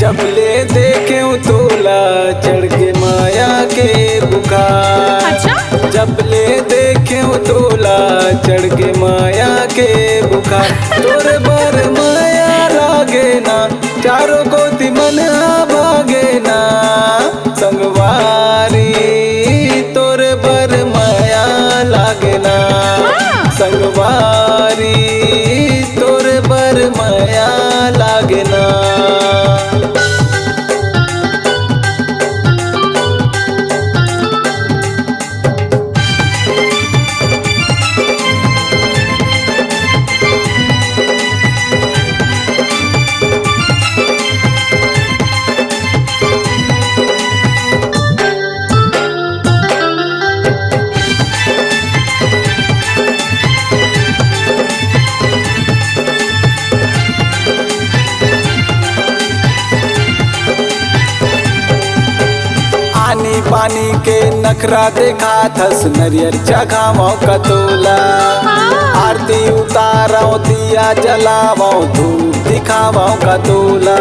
जब ले देखे तोला चढ़ के माया के बुखार। अच्छा? जब ले देखे तोला चढ़ के माया के बुखार। तोरे बर माया लागे ना चारों गोती मन भागे ना संगवारी। तोरे बर माया लागे ना संगवारी। तोरे बर माया लागे ना। पानी के नखरा देखा थस नरियर चखाओ कतोला। आरती उतारो दिया जलाओ धूप दिखाओ कतोला।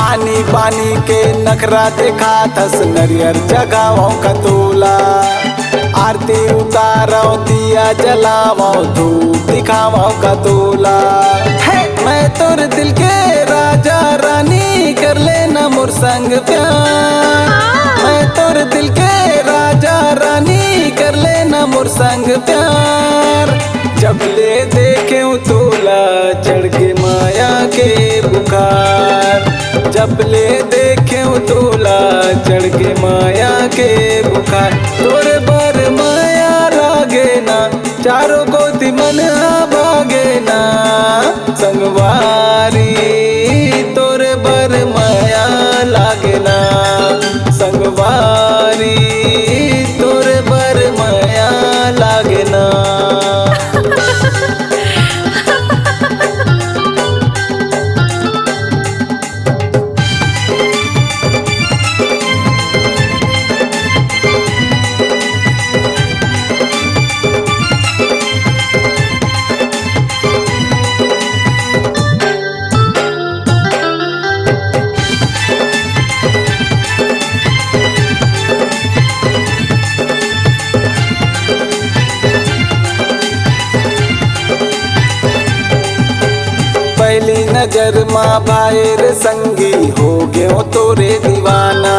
आनी पानी के नखरा देखा थस नरियर जगाओ कतोला। आरती उतारो दिया जलाओ धूप दिखाओ कतोला। मैं तोर दिल के राजा रानी कर लेना मोर संग प्यार। मैं तोर दिल के राजा रानी कर लेना मोर संग प्यार। जब ले देखे तोला चढ़ के माया के बुखार। जब ले देखे तोला चढ़ के माया के बुखार। तोरे बर माया लागे ना चारों गोती मन भागे ना संगवारी। तोरे बर माया लागे ना संगवारी। तोरे बर माया लागे ना। पहली नजर माँ भाईर संगी हो गयो तोरे दीवाना।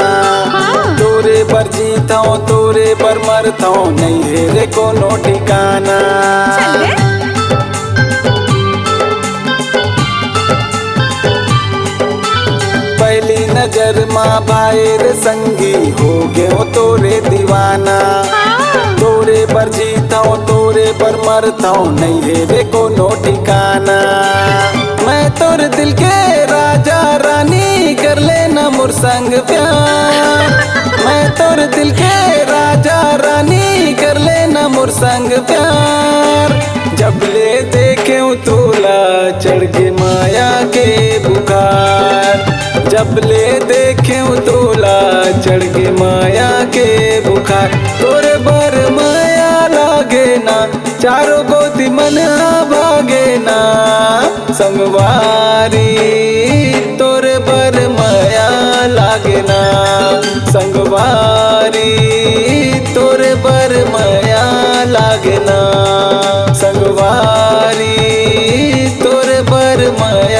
तोरे पर जीता हूँ तोरे पर मरता हूँ नहीं है रे कोनो ठिकाना। पहली नजर माँ भाईर संगी हो गयो तोरे दीवाना। तोरे पर जीता हूँ तोरे पर मरता हूँ नहीं है रे कोनो ठिकाना। मैं तोर दिल के राजा रानी कर लेना मोर संग प्यार। मैं तोर दिल के राजा रानी कर लेना मोर संग प्यार। जब ले देखे तोला चढ़ के माया के बुखार। जब ले देखे तोला चढ़ के माया के बुखार। तोरे बर माया लागे ना चारों गोती मन भागे ना संगवारी। तोरे बर माया लागे ना संगवारी। तोरे बर माया लागे ना संगवारी। तोरे बर माया